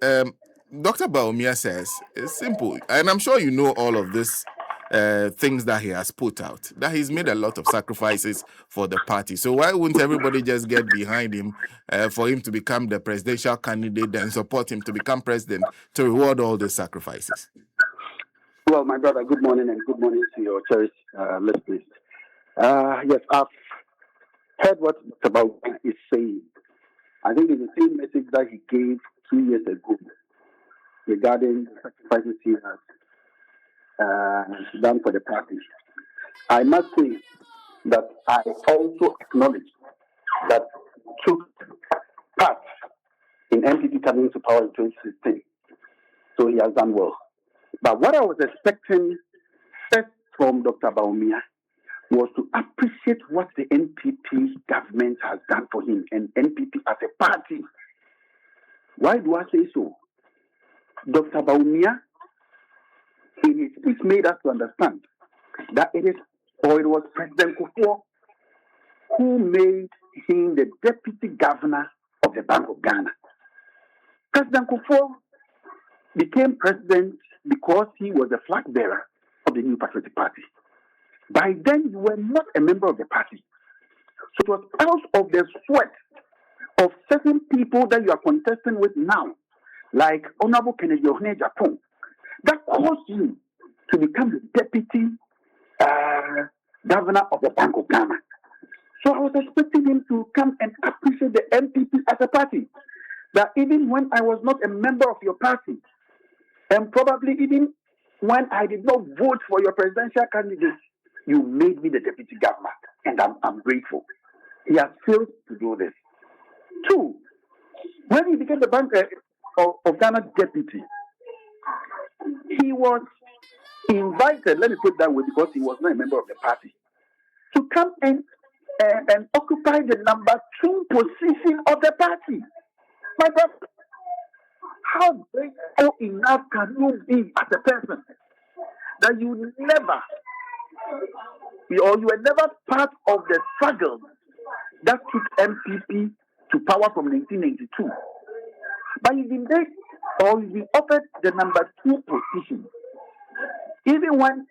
Dr. Bawumia says it's simple, and I'm sure you know all of this things that he has put out, that he's made a lot of sacrifices for the party. So why wouldn't everybody just get behind him for him to become the presidential candidate and support him to become president to reward all these sacrifices? Well, my brother, good morning, and good morning to your cherished listeners. Yes, I've heard what Dr. Bawumia is saying. I think it's the same message that he gave 2 years ago regarding the sacrifices he has done for the party. I must say that I also acknowledge that he took part in NPP coming to power in 2016. So he has done well. But what I was expecting first from Dr. Bawumia was to appreciate what the NPP government has done for him and NPP as a party. Why do I say so? Dr. Bawumia, in his speech, made us to understand that it was President Kufuor who made him the deputy governor of the Bank of Ghana. President Kufuor became president because he was the flag bearer of the New Patriotic Party. By then, you were not a member of the party. So it was out of the sweat of certain people that you are contesting with now, like Honorable Kennedy Ohene Japan, that caused you to become the deputy governor of the Bank of Ghana. So I was expecting him to come and appreciate the NPP as a party. That even when I was not a member of your party, and probably even when I did not vote for your presidential candidate, you made me the deputy governor, and I'm grateful. He has failed to do this. Two, when he became the Bank of Ghana deputy, he was invited, let me put it that way, because he was not a member of the party, to come and occupy the number 2 position of the party. My brother, how grateful enough can you be as a person that you never, or you were never part of the struggle that took MPP to power from 1992. But you've been there, or you've been offered the number 2 position. Even when,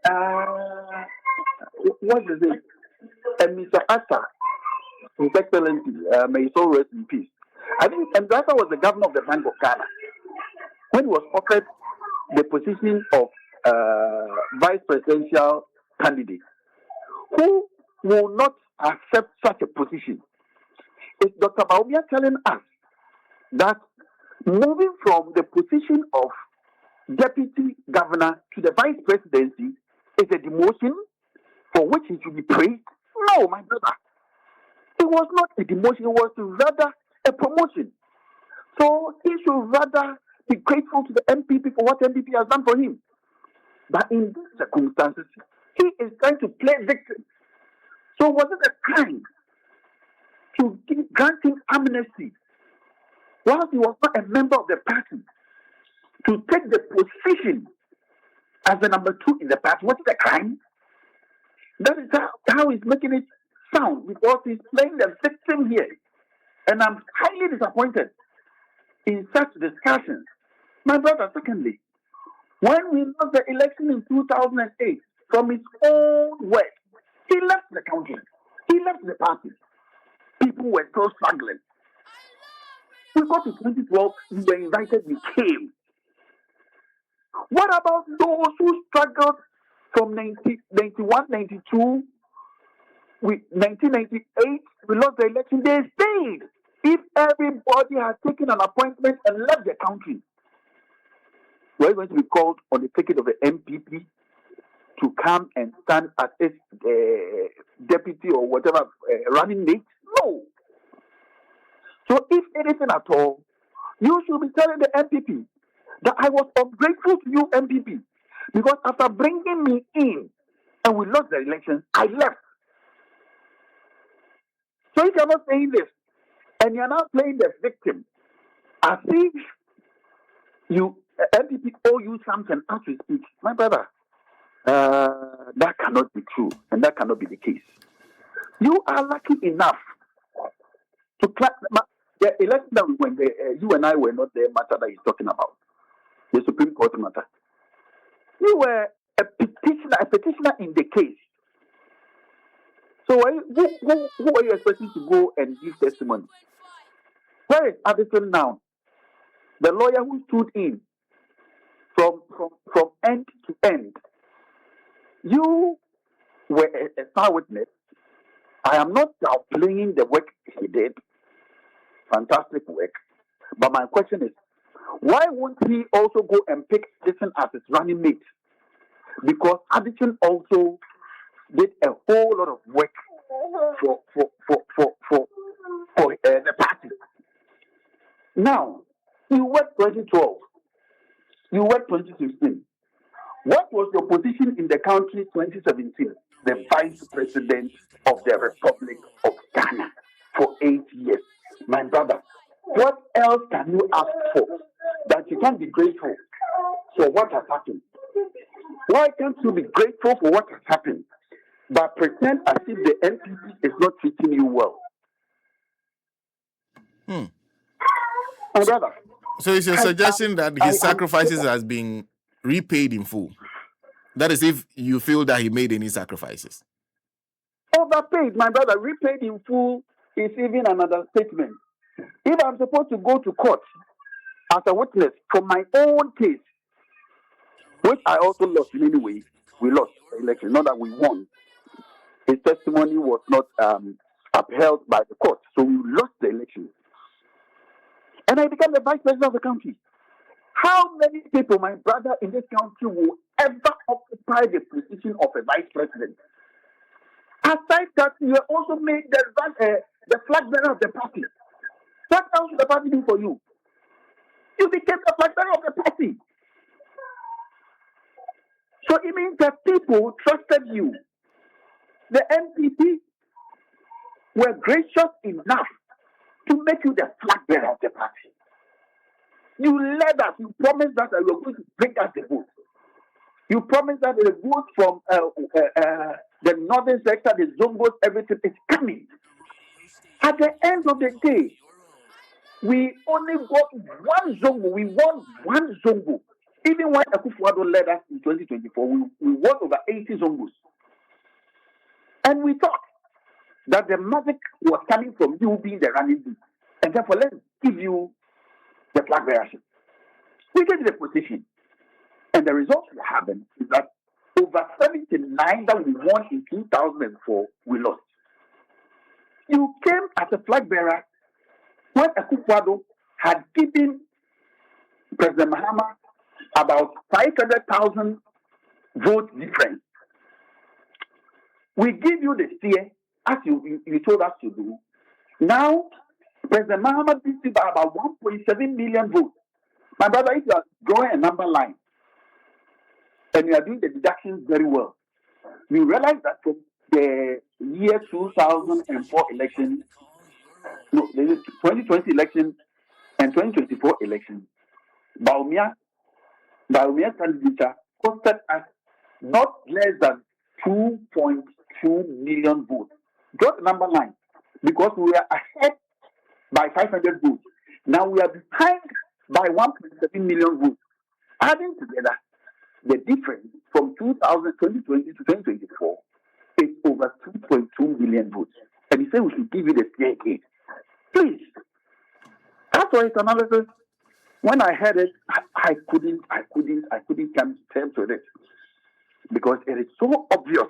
what is it? Mr. Asa, His Excellency, may his soul rest in peace. I think Asa was the governor of the Bank of Ghana. When he was offered the position of vice presidential candidate, who will not accept such a position? Is Dr. Bawumia telling us that moving from the position of deputy governor to the vice presidency is a demotion for which he should be praised? No, my brother. It was not a demotion, it was rather a promotion. So he should rather be grateful to the MPP for what MPP has done for him. But in these circumstances, he is trying to play victim. So was it a crime to grant him amnesty whilst he was not a member of the party, to take the position as the number 2 in the party? Was it a crime? That is how he's making it sound, because he's playing the victim here. And I'm highly disappointed in such discussions. My brother, secondly, when we lost the election in 2008, from his own words, he left the country. He left the party. People were still struggling. We got to 2012, we were invited, we came. What about those who struggled from 1991, 92, 1998, we lost the election, they stayed. If everybody had taken an appointment and left the country, we're going to be called on the ticket of the MPP to come and stand as its deputy or whatever running mate? No. So if anything at all, you should be telling the MPP that I was ungrateful to you, MPP, because after bringing me in and we lost the election, I left. So if you're not saying this, and you're not playing the victim, as if you MPP owe you something as we speak, my brother, that cannot be true, and that cannot be the case. You are lucky enough to clap. The election that we went, you and I were not there, matter that he's talking about. person to go and give testimony. Where is Addison now? The lawyer who stood in from end to end. You were a star witness. I am not downplaying the work he did. Fantastic work. But my question is, why won't he also go and pick Addison as his running mate? Because Addison also did a whole lot of work for the party. Now, you worked 2012. You worked 2016. What was your position in the country 2017? The Vice President of the Republic of Ghana for 8 years. My brother, what else can you ask for that you can't be grateful for what has happened? Why can't you be grateful for what has happened, but pretend as if the NPP is not treating you well? My brother. So it's your suggestion that his sacrifices has been repaid in full? That is, if you feel that he made any sacrifices. Overpaid, my brother. Repaid in full is even another statement. If I'm supposed to go to court as a witness for my own case, which I also lost in any way, we lost the election, not that we won. His testimony was not upheld by the court, so we lost the election. And I became the vice president of the country. How many people, my brother, in this country will ever occupy the position of a vice president? Aside that, you have also made the flag bearer of the party. What else should the party do for you? You became the flag bearer of the party. So it means that people trusted you. The NPP were gracious enough to make you the flag bearer of the party. You led us. You promised us that you were going to bring us the vote. You promised that the vote from the northern sector, the Zongos, everything is coming. At the end of the day, we only got one Zongo. We won one Zongo. Even when Akufo-Addo led us in 2024, we won over 80 Zongos. And we thought that the magic was coming from you being the running lead. And therefore, let's give you the flag bearership. We get to the position. And the result we have is that over 79 that we won in 2004, we lost. You came as a flag bearer when Akufo-Addo had given President Mahama about 500,000 vote difference. We give you the steer as you told us to do. Now, President Mahama beats you by about 1.7 million votes. My brother, if you are drawing a number line and you are doing the deductions very well, you realize that from the year 2004 election, no, the 2020 election and 2024 election, Bawumia'S candidature costed us not less than 2.2 million votes. Draw the number line, because we are ahead by 500 votes. Now we are behind by 1.7 million votes. Adding together, the difference from 2020 to 2024 is over 2.2 million votes. And he said we should give you the steer again. Please. After his analysis, when I heard it, I couldn't come to terms with it. Because it is so obvious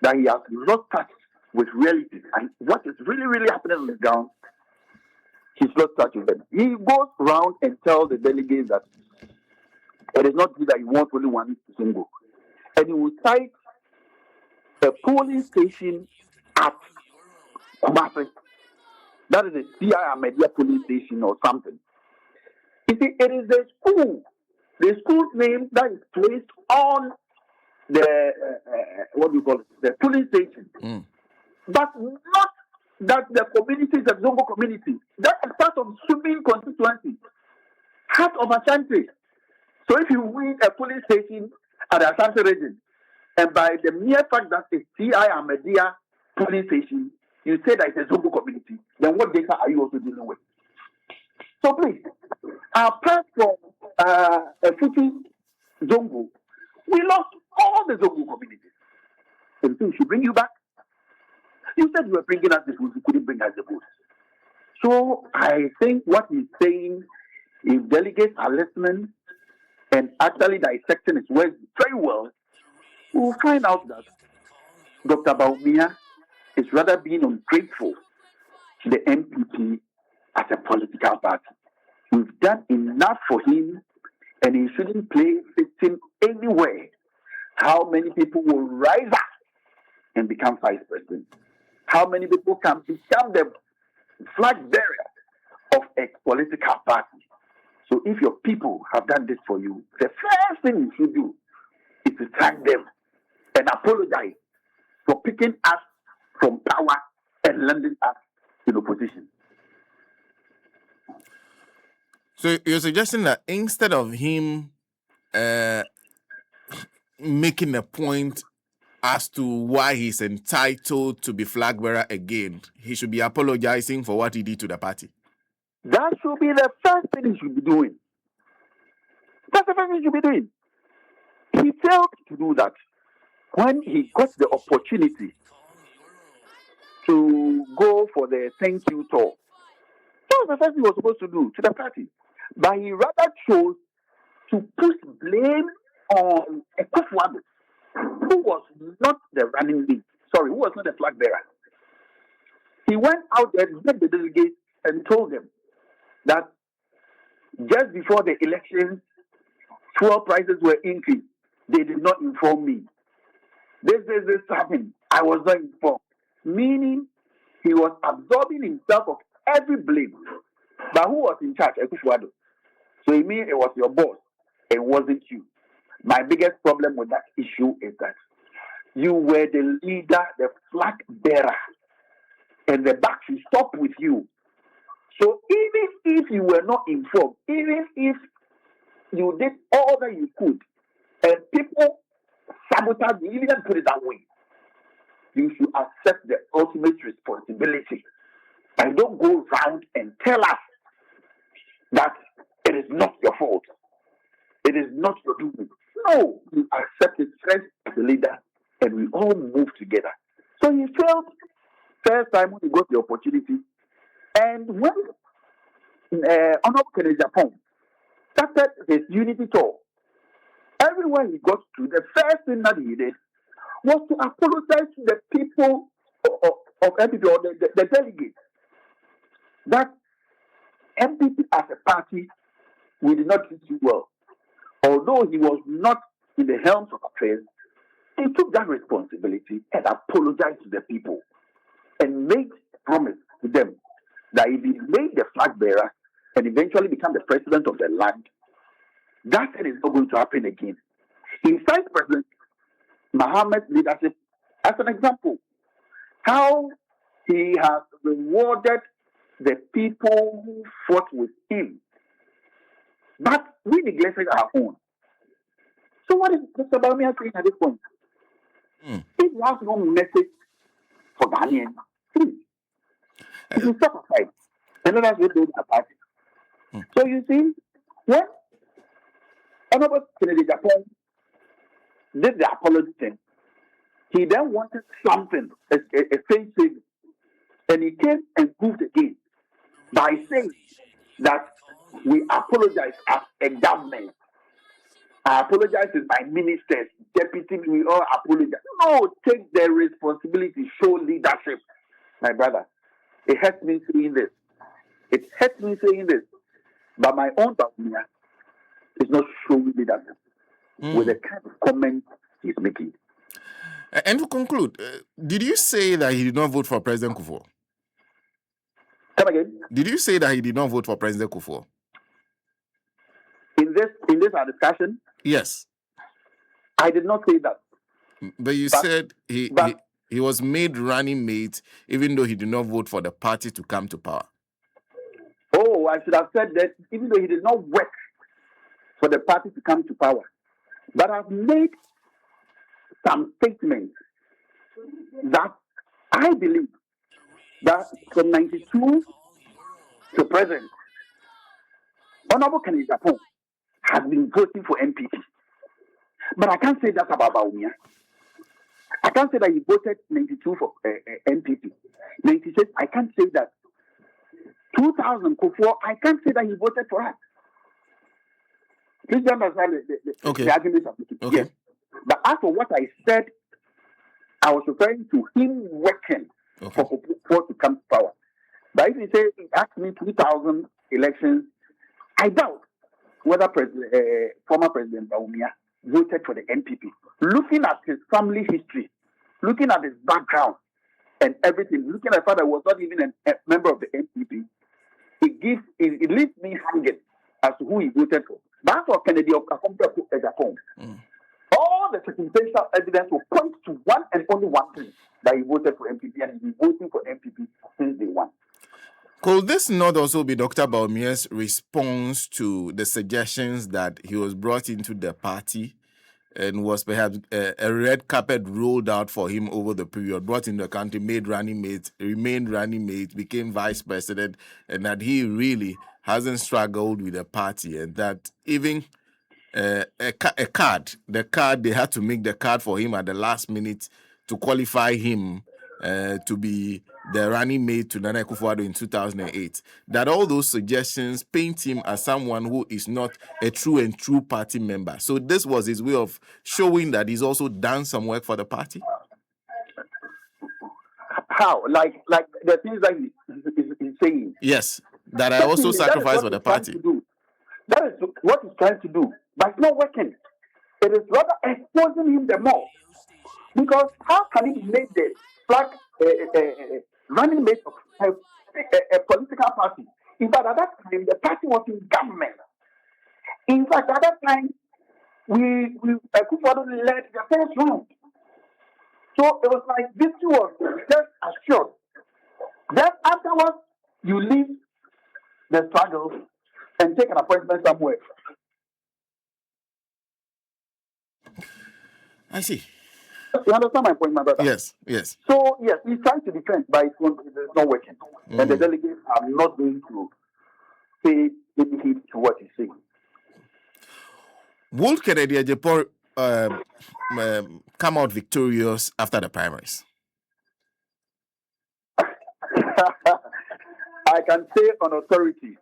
that he has lost touch with reality. And what is really, really happening on the ground, he's lost touch with it. He goes around and tells the delegates that it is not good that he wants only one single. And he will cite a polling station at Kumasi. That is a C.I. Media police station or something. You see, it is the school's name that is placed on the, the police station. But not that the community is a Zongo community. That is part of Subin constituency, heart of Ashanti. So if you win a police station at the Ashanti region, and by the mere fact that it's C.I. Media police station, you say that it's a Zongo community, then what data are you also dealing with? So please, apart from a Futu Zongo, we lost all the Zongo communities. And so we should bring you back. You said you were bringing us the votes, you couldn't bring us the votes. So I think what he's saying, if delegates are listening and actually dissecting his words very well, we'll find out that Dr. Bawumia is rather being ungrateful to the NPP as a political party. We've done enough for him, and he shouldn't play victim anywhere. How many people will rise up and become vice president? How many people can become the flag bearer of a political party? So if your people have done this for you, the first thing you should do is to thank them and apologize for picking us from power and landing us in opposition. So you're suggesting that instead of him making a point as to why he's entitled to be flag bearer again, he should be apologizing for what he did to the party? That should be the first thing he should be doing. That's the first thing he should be doing. He failed to do that when he got the opportunity to go for the thank you tour. That was the first thing he was supposed to do to the party. But he rather chose to put blame on Kwasi, who was not the running mate. Who was not the flag bearer. He went out there, met the delegates, and told them that just before the elections, fuel prices were increased. They did not inform me. This happened. I was not informed. Meaning, he was absorbing himself of every blame. But who was in charge? Kwasi. So it means it was your boss. It wasn't you. My biggest problem with that issue is that you were the leader, the flag bearer, and the back should stop with you. So even if you were not informed, even if you did all that you could, and people sabotage you, even put it that way, you should accept the ultimate responsibility. And don't go around and tell us that it is not your fault. It is not your doing. No, you accept it first as a leader, and we all move together. So he failed first time when he got the opportunity. And when Honorable Kennedy Japan started his unity tour, everywhere he got to, the first thing that he did was to apologize to the people of MPP or the delegates that MPP as a party, we did not treat you well. Although he was not in the helm of affairs, he took that responsibility and apologized to the people and made a promise to them that if he made the flag bearer and eventually become the president of the land, that thing is not going to happen again. He cites President Mohammed's leadership as an example. How he has rewarded the people who fought with him. But we neglected our own. So what is Mr. Bawumia saying at this point? If you have no message for Ghanaians, please, you should step aside and let us do the party. So you see, when Honorable Kennedy Japan did the apology thing, he then wanted something, a face saving, and he came and proved again by saying that we apologize as a government. I apologize to my ministers, deputy, we all apologize. No, take the responsibility, show leadership. My brother, it hurts me saying this. But my own Bawumia is not showing leadership with the kind of comments he's making. And to conclude, did you say that he did not vote for President Kufuor? Come again? Did you say that he did not vote for President Kufuor? In this our discussion? Yes. I did not say that. But you said he was made running mate even though he did not vote for the party to come to power. Oh, I should have said that even though he did not work for the party to come to power. But I've made some statements that I believe that from 92 to present, Honorable Kennedy Japan has been voting for MPP. But I can't say that about Bawumia. I can't say that he voted 92 for NPP. 96, I can't say that. 2000 Kufuor, I can't say that he voted for us. Please understand the argument I'm making. Okay. Yes. But as for what I said, I was referring to him working for Kufuor to come to power. But if you say he asked me 2000 elections, I doubt whether former President Bawumia voted for the NPP. Looking at his family history, looking at his background and everything, looking at the fact that he was not even a member of the NPP, it leaves me hanging as to who he voted for. But for Kennedy of Japan, all the circumstantial evidence will point to one and only one thing, that he voted for NPP, and he's been voting for NPP since day one. Could this not also be Dr. Bawumia'S response to the suggestions that he was brought into the party and was perhaps a red carpet rolled out for him over the period, brought into the country, made running mate, remained running mate, became vice president, and that he really hasn't struggled with the party, and that even the card, they had to make the card for him at the last minute to qualify him to be the running mate to Nana Akufo-Addo in 2008, that all those suggestions paint him as someone who is not a true party member. So this was his way of showing that he's also done some work for the party. How? Like the things that he's saying. Yes, that I also sacrificed for the party. That is what he's trying to do, but it's not working. It is rather exposing him the more. Because how can he make the flag running mate of a political party? In fact, at that time, the party was in government. In fact, at that time, Akufo-Addo led the first round. So it was like this was just assured. Then afterwards, you leave the struggle and take an appointment somewhere. I see. You understand my point, my brother? Yes. So, yes, he's trying to defend, but it's not working. And the delegates are not going to pay any heed to what he's saying. Will Kennedy Agyapong come out victorious after the primaries? I can say on authority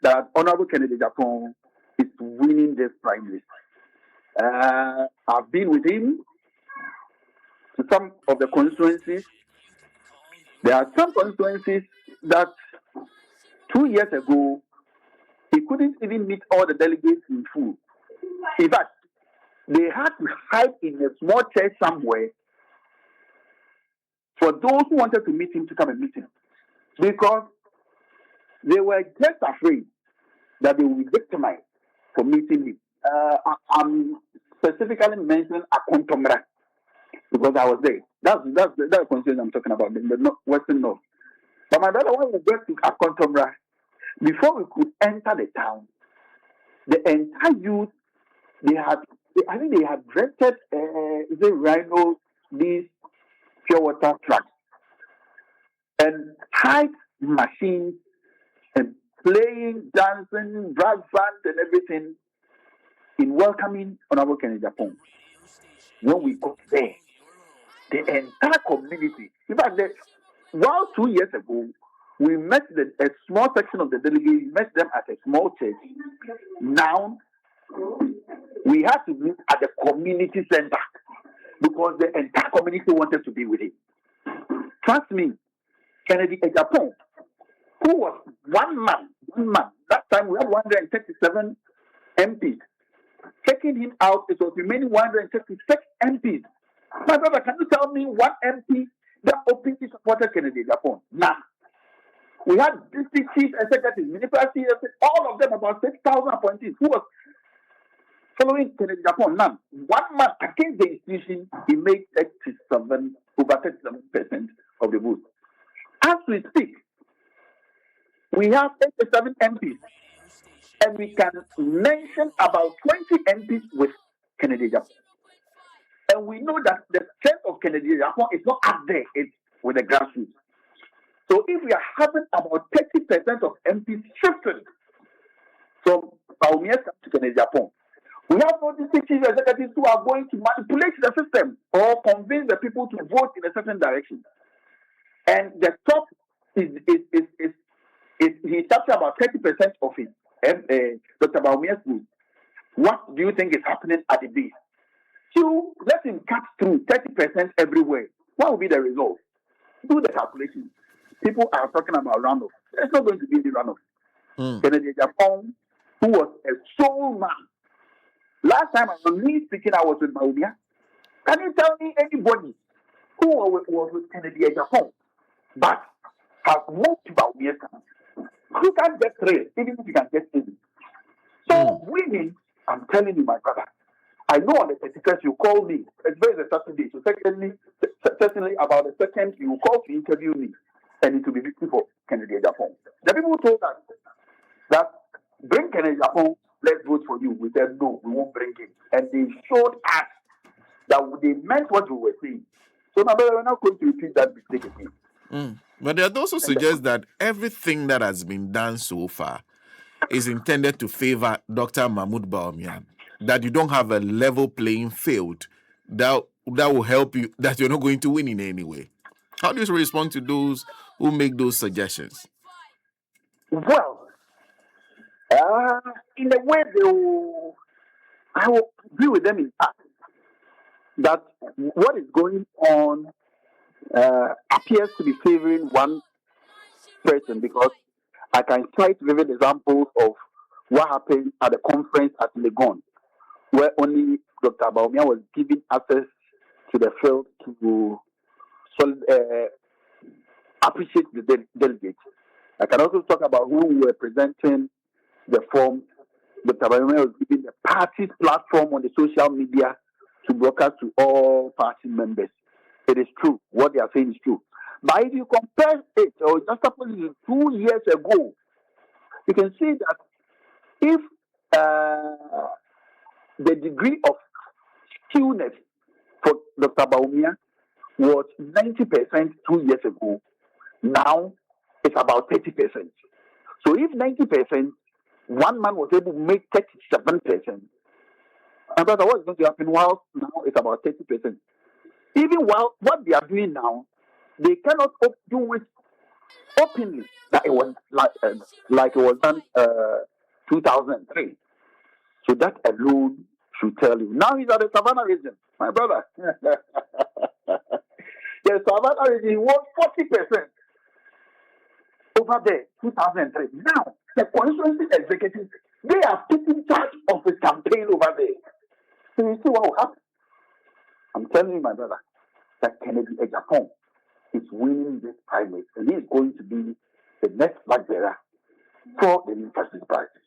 that Honorable Kennedy Agyapong is winning this primaries. I've been with him to some of the constituencies. There are some constituencies that 2 years ago, he couldn't even meet all the delegates in full. In fact, they had to hide in a small church somewhere for those who wanted to meet him to come and meet him. Because they were just afraid that they would be victimized for meeting him. I'm specifically mentioning Akontomra because I was there. That's the constituency I'm talking about, the Western North. But my brother, when we went to Akontomra, before we could enter the town, the entire youth, I think they had rented Rhino, these pure water trucks, and tied machines and playing, dancing, brass band and everything in welcoming Honorable Kennedy Agyapong. When we got there, the entire community, in fact, while 2 years ago, we met a small section of the delegates, we met them at a small church. Now, we had to meet at the community center because the entire community wanted to be with him. Trust me, Kennedy Agyapong, who was one man, that time we had 137 MPs. Taking him out, it was remaining 136 MPs. My brother, can you tell me one MP that openly supported Kennedy Agyapong? None. We had district chiefs, executives, municipalities, all of them, about 6,000 appointees. Who was following Kennedy Agyapong? None. One man against the institution, he made over 37% of the vote. As we speak, we have 87 MPs, and we can mention about 20 MPs with Kennedy Agyapong. And we know that the strength of Kennedy Agyapong is not up there, it's with the grassroots. So if we are having about 30% of MPs shifted from Bawumia'S to Kennedy Agyapong, We have all these chief executives who are going to manipulate the system or convince the people to vote in a certain direction. And the top is he captured about 30% of it. Dr. Bawumia'S group. What do you think is happening at the base? So let him cut through 30% everywhere. What will be the result? Do the calculation. People are talking about runoff. There's not going to be any runoff. Kennedy Japan, who was a sole man. Last time I was me speaking, I was with Bawumia. Can you tell me anybody who was with Kennedy Japan but has moved to Bawumia'S? You can't get trade, even if you can get in. So winning, I'm telling you, my brother. I know on the 31st you call me. It's very Saturday. So certainly about the second you call to interview me, and it will be victory for Kennedy Japan. The people told us that bring Kennedy Japan, let's vote for you. We said no, we won't bring him, and they showed us that they meant what we were saying. So now we're not going to repeat that mistake again. But there are those who suggest that everything that has been done so far is intended to favor Dr. Mahmoud Bawumia, that you don't have a level playing field that will help you, that you're not going to win in any way. How do you respond to those who make those suggestions? Well, in a way, I will agree with them in fact that what is going on appears to be favoring one person, because I can cite vivid examples of what happened at the conference at Legon, where only Dr. Bawumia was given access to the field to appreciate the delegates. I can also talk about who were presenting the form. Dr. Bawumia was given the party's platform on the social media to broadcast to all party members. It is true. What they are saying is true. But if you compare it, or just 2 years ago, you can see that if the degree of skewness for Dr. Bawumia was 90% 2 years ago, now it's about 30%. So if 90%, one man was able to make 37%, and that's what's going to happen. While now it's about 30%. Even while what they are doing now, they cannot do it openly that it was like it was done 2003. So that alone should tell you. Now he's at the Savannah region, my brother. The Savannah region was 40% over there, 2003. Now the constituency executives, they are taking charge of the campaign over there. So you see what will happen. I'm telling you, my brother, that Kennedy Japan is winning this primate, and he is going to be the next flag bearer for the new Fascist Party.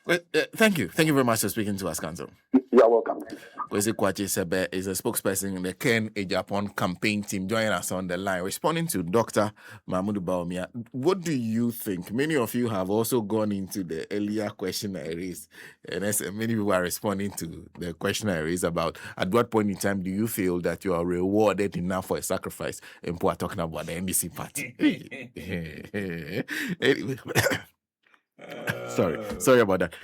Well, thank you. Thank you very much for speaking to us, Council. You're welcome. Kwasi Kwakye Serbeh is a spokesperson in the Ken Ejapon campaign team, joining us on the line, responding to Dr. Mahmoud Bawumia. What do you think? Many of you have also gone into the earlier question I raised, and as many people are responding to the question I raised about at what point in time do you feel that you are rewarded enough for a sacrifice? And people are talking about the NDC party. Anyway. Sorry about that.